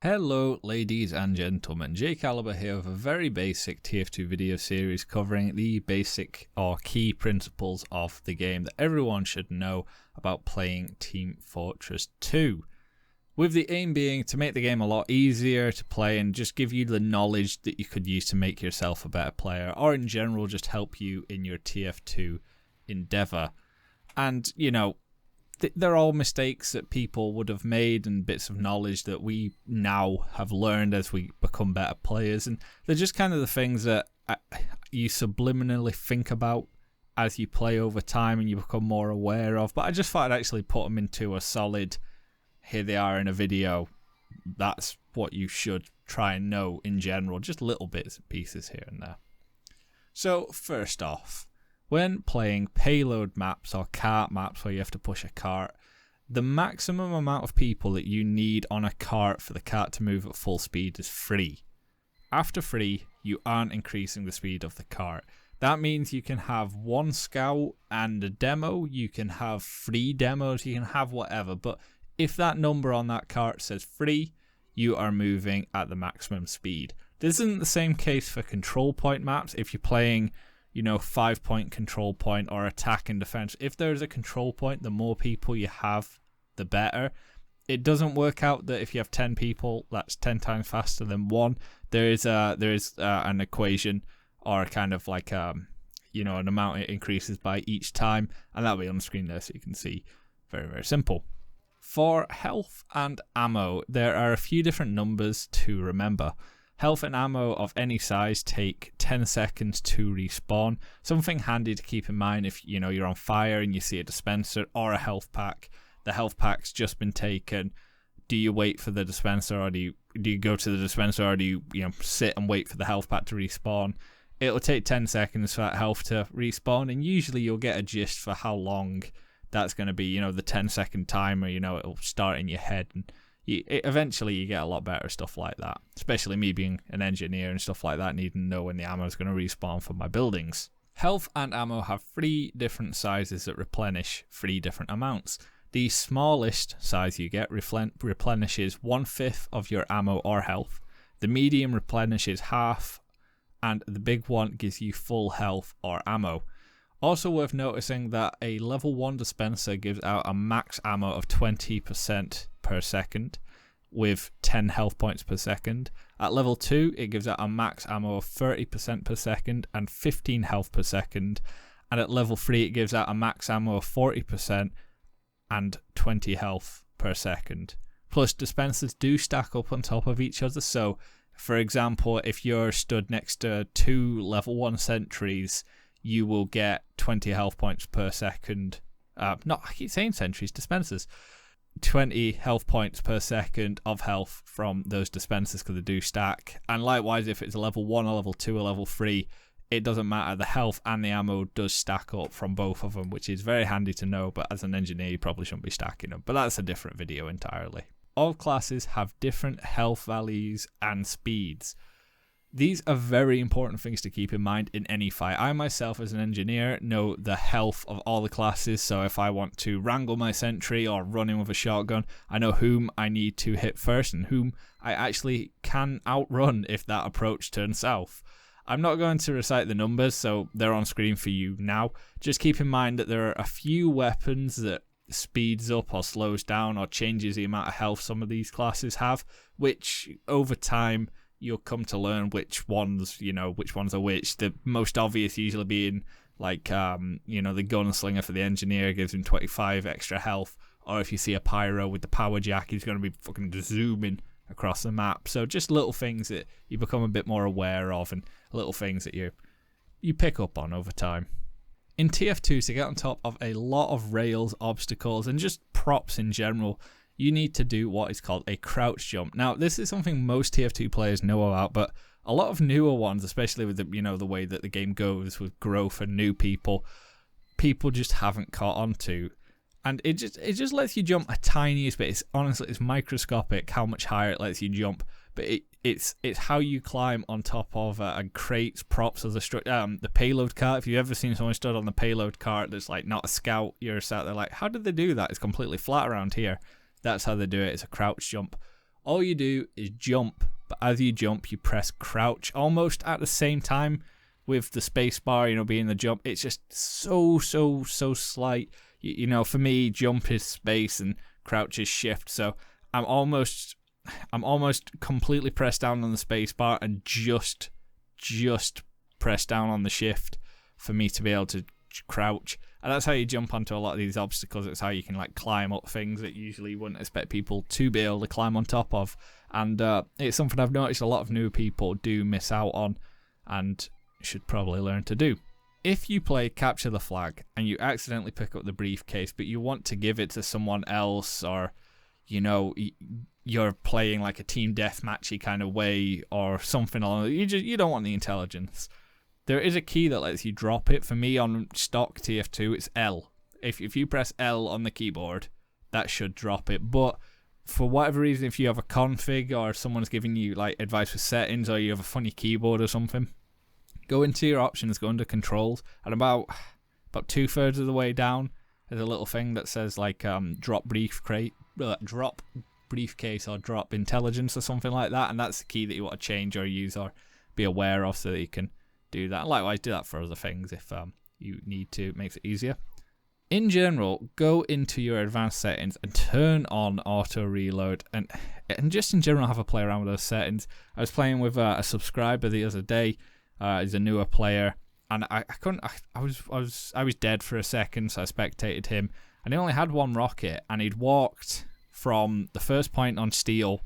Hello ladies and gentlemen, Jay Caliber here with a very basic TF2 video series covering the basic or key principles of the game that everyone should know about playing Team Fortress 2. With the aim being to make the game a lot easier to play and just give you the knowledge that you could use to make yourself a better player, or in general just help you in your TF2 endeavour. And, you know, they're all mistakes that people would have made and bits of knowledge that we now have learned as we become better players. And they're just kind of the things that you subliminally think about as you play over time and you become more aware of. But I just thought I'd actually put them into a solid, here they are in a video. That's what you should try and know in general. Just little bits and pieces here and there. So first off, when playing payload maps or cart maps where you have to push a cart, the maximum amount of people that you need on a cart for the cart to move at full speed is 3. After 3, you aren't increasing the speed of the cart. That means you can have 1 scout and a demo, you can have 3 demos, you can have whatever, but if that number on that cart says 3, you are moving at the maximum speed. This isn't the same case for control point maps. If you're playing 5-point control point or attack and defense, if there's a control point, the more people you have, the better. It doesn't work out that if you have 10 people, that's 10 times faster than 1. There is an equation or kind of like an amount it increases by each time, and that'll be on the screen there so you can see. Very, very simple. For health and ammo, there are a few different numbers to remember. Health and ammo of any size take 10 seconds to respawn. Something handy to keep in mind if you're on fire and you see a dispenser or a health pack. The health pack's just been taken. Do you wait for the dispenser, or do you go to the dispenser, or do you sit and wait for the health pack to respawn? It'll take 10 seconds for that health to respawn, and usually you'll get a gist for how long that's going to be. The 10-second timer, it'll start in your head, and eventually you get a lot better stuff like that, especially me being an engineer and stuff like that, needing to know when the ammo is going to respawn for my buildings. Health and ammo have 3 different sizes that replenish 3 different amounts. The smallest size you get replenishes 1/5 of your ammo or health. The medium replenishes half, and the big one gives you full health or ammo. Also worth noticing that a level 1 dispenser gives out a max ammo of 20% per second with 10 health points per second. At level 2, it gives out a max ammo of 30% per second and 15 health per second. And at level 3, it gives out a max ammo of 40% and 20 health per second. Plus, dispensers do stack up on top of each other. So, for example, if you're stood next to 2 level 1 sentries, you will get 20 health points per second. I keep saying sentries, dispensers. 20 health points per second of health from those dispensers because they do stack. And likewise, if it's a level 1, a level 2, a level 3, it doesn't matter. The health and the ammo does stack up from both of them, which is very handy to know. But as an engineer, you probably shouldn't be stacking them. But that's a different video entirely. All classes have different health values and speeds. These are very important things to keep in mind in any fight. I myself as an engineer know the health of all the classes, so if I want to wrangle my sentry or run in with a shotgun, I know whom I need to hit first and whom I actually can outrun if that approach turns south. I'm not going to recite the numbers, so they're on screen for you now. Just keep in mind that there are a few weapons that speeds up or slows down or changes the amount of health some of these classes have, which over time you'll come to learn which ones are which. The most obvious usually being like, the gunslinger for the engineer gives him 25 extra health. Or if you see a pyro with the power jack, he's going to be fucking zooming across the map. So just little things that you become a bit more aware of and little things that you pick up on over time. In TF2, to get on top of a lot of rails, obstacles, and just props in general, you need to do what is called a crouch jump. Now, this is something most TF2 players know about, but a lot of newer ones, especially with the way that the game goes with growth and new people just haven't caught on to. And it just lets you jump a tiniest bit. It's microscopic how much higher it lets you jump, but it's how you climb on top of crates, props of the payload cart. If you've ever seen someone stood on the payload cart that's like not a scout, you're sat there like, how did they do that? It's completely flat around here. That's how they do it. It's a crouch jump. All you do is jump, but as you jump, you press crouch almost at the same time with the space bar, being the jump. It's just so slight. For me, jump is space and crouch is shift. So I'm almost completely pressed down on the space bar and just press down on the shift for me to be able to crouch. And that's how you jump onto a lot of these obstacles. It's how you can climb up things that usually wouldn't expect people to be able to climb on top of. And it's something I've noticed a lot of new people do miss out on and should probably learn to do. If you play Capture the Flag and you accidentally pick up the briefcase, but you want to give it to someone else, or you're playing a team deathmatchy kind of way or something along, you don't want the intelligence. There is a key that lets you drop it. For me, on stock TF2, it's L. If you press L on the keyboard, that should drop it. But for whatever reason, if you have a config or someone's giving you advice for settings, or you have a funny keyboard or something, go into your options, go into controls, and about 2/3 of the way down, there's a little thing that says drop briefcase or drop intelligence or something like that, and that's the key that you want to change or use or be aware of so that you can do that. Likewise, do that for other things if you need to. It makes it easier. In general, go into your advanced settings and turn on auto reload, and just in general have a play around with those settings. I was playing with a subscriber the other day. He's a newer player, and I was dead for a second, so I spectated him, and he only had one rocket, and he'd walked from the first point on steel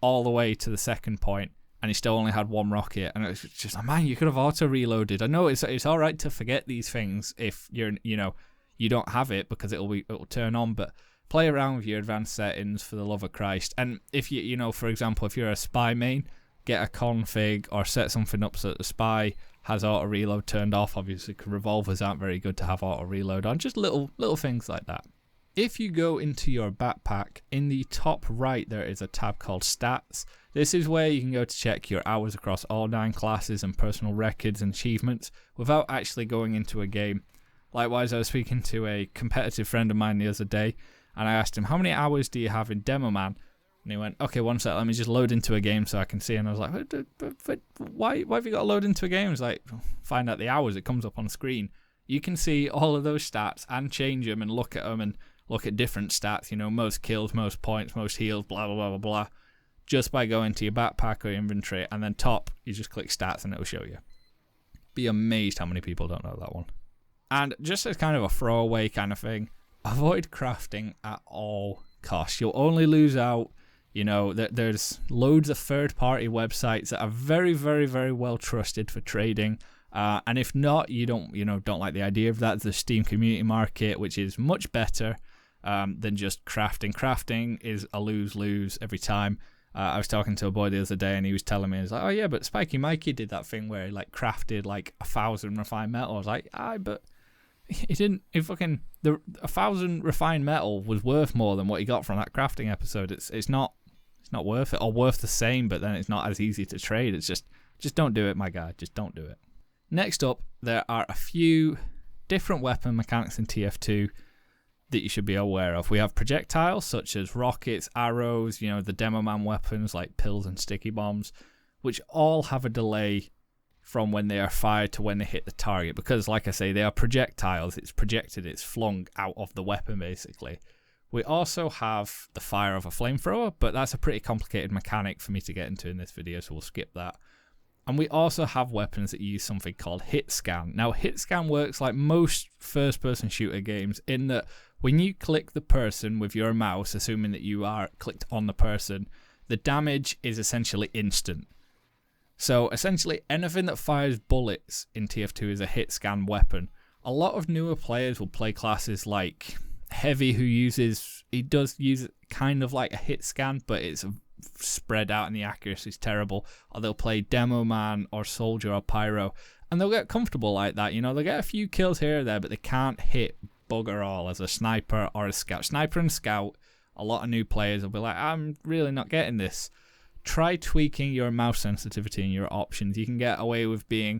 all the way to the second point, and he still only had one rocket. And it was just like, man, you could have auto reloaded. I know it's all right to forget these things if you don't have it, because it'll turn on, but play around with your advanced settings for the love of Christ. And if for example, if you're a spy main, get a config or set something up so that the spy has auto reload turned off. Obviously, revolvers aren't very good to have auto reload on. Just little things like that. If you go into your backpack, in the top right there is a tab called Stats. This is where you can go to check your hours across all 9 classes and personal records and achievements without actually going into a game. Likewise, I was speaking to a competitive friend of mine the other day, and I asked him, how many hours do you have in Demo Man? And he went, okay, one sec, let me just load into a game so I can see. And I was like, but why have you got to load into a game? It's like, find out the hours, it comes up on screen. You can see all of those stats and change them and look at them and look at different stats, most kills, most points, most heals, blah, blah, blah, blah, blah, just by going to your backpack or your inventory, and then top, you just click stats and it'll show you. Be amazed how many people don't know that one. And just as kind of a throwaway kind of thing, avoid crafting at all costs. You'll only lose out. There's loads of third-party websites that are very, very, very well trusted for trading. And if not, you don't like the idea of that. The Steam Community Market, which is much better than just crafting. Crafting is a lose-lose every time. I was talking to a boy the other day, and he was telling me, he's like, oh yeah, but Spiky Mikey did that thing where he crafted 1,000 refined metal. I was like, but he didn't. The 1,000 refined metal was worth more than what he got from that crafting episode. It's not worth it, or worth the same, but then it's not as easy to trade. It's just don't do it, my guy. Just don't do it. Next up, there are a few different weapon mechanics in TF2 that you should be aware of. We have projectiles such as rockets, arrows, the Demo Man weapons like pills and sticky bombs, which all have a delay from when they are fired to when they hit the target, because like I say, they are projectiles. It's projected, it's flung out of the weapon basically. We also have the fire of a flamethrower, but that's a pretty complicated mechanic for me to get into in this video, so we'll skip that. And we also have weapons that use something called hit scan. Now, hit scan works like most first-person shooter games in that when you click the person with your mouse, assuming that you are clicked on the person, the damage is essentially instant. So essentially, anything that fires bullets in TF2 is a hit scan weapon. A lot of newer players will play classes like Heavy, he does use kind of like a hit scan, but it's spread out and the accuracy is terrible. Or they'll play Demo Man or Soldier or Pyro, and they'll get comfortable like that. They'll get a few kills here or there, but they can't hit bugger all as a sniper or a scout. Sniper and scout, a lot of new players will be like, I'm really not getting this. Try tweaking your mouse sensitivity and your options. You can get away with being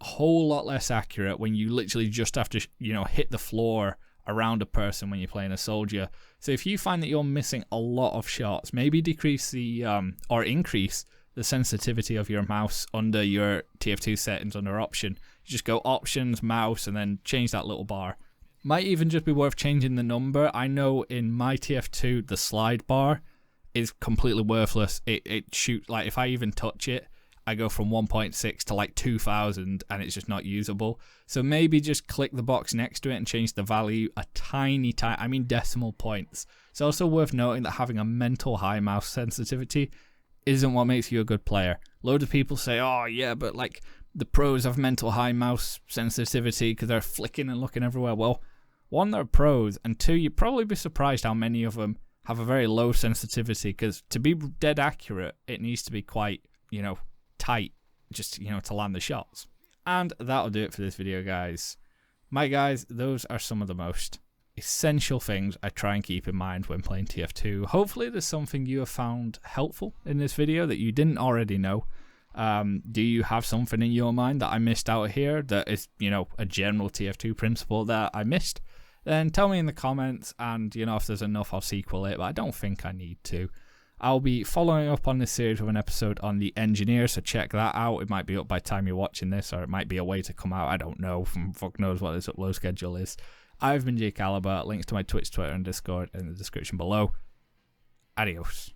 a whole lot less accurate when you literally just have to, hit the floor around a person when you're playing a soldier. So if you find that you're missing a lot of shots, maybe decrease the or increase the sensitivity of your mouse under your TF2 settings under option. You just go options, mouse, and then change that little bar. Might even just be worth changing the number. I know in my TF2 the slide bar is completely worthless. It shoots, like if I even touch it, I go from 1.6 to like 2000 and it's just not usable. So maybe just click the box next to it and change the value a tiny, I mean decimal points. It's also worth noting that having a mental high mouse sensitivity isn't what makes you a good player. Loads of people say, oh yeah, but like the pros have mental high mouse sensitivity because they're flicking and looking everywhere. Well, one, they're pros, and two, you'd probably be surprised how many of them have a very low sensitivity, because to be dead accurate, it needs to be quite, tight, just, to land the shots. And that'll do it for this video, guys. My guys, those are some of the most essential things I try and keep in mind when playing TF2. Hopefully there's something you have found helpful in this video that you didn't already know. Do you have something in your mind that I missed out here that is, a general TF2 principle that I missed? Then tell me in the comments, and if there's enough, I'll sequel it, but I don't think I need to. I'll be following up on this series with an episode on the engineer, so check that out. It might be up by the time you're watching this, or it might be a way to come out. I don't know. Fuck knows what this upload schedule is. I've been Jay Caliber. Links to my Twitch, Twitter, and Discord in the description below. Adios.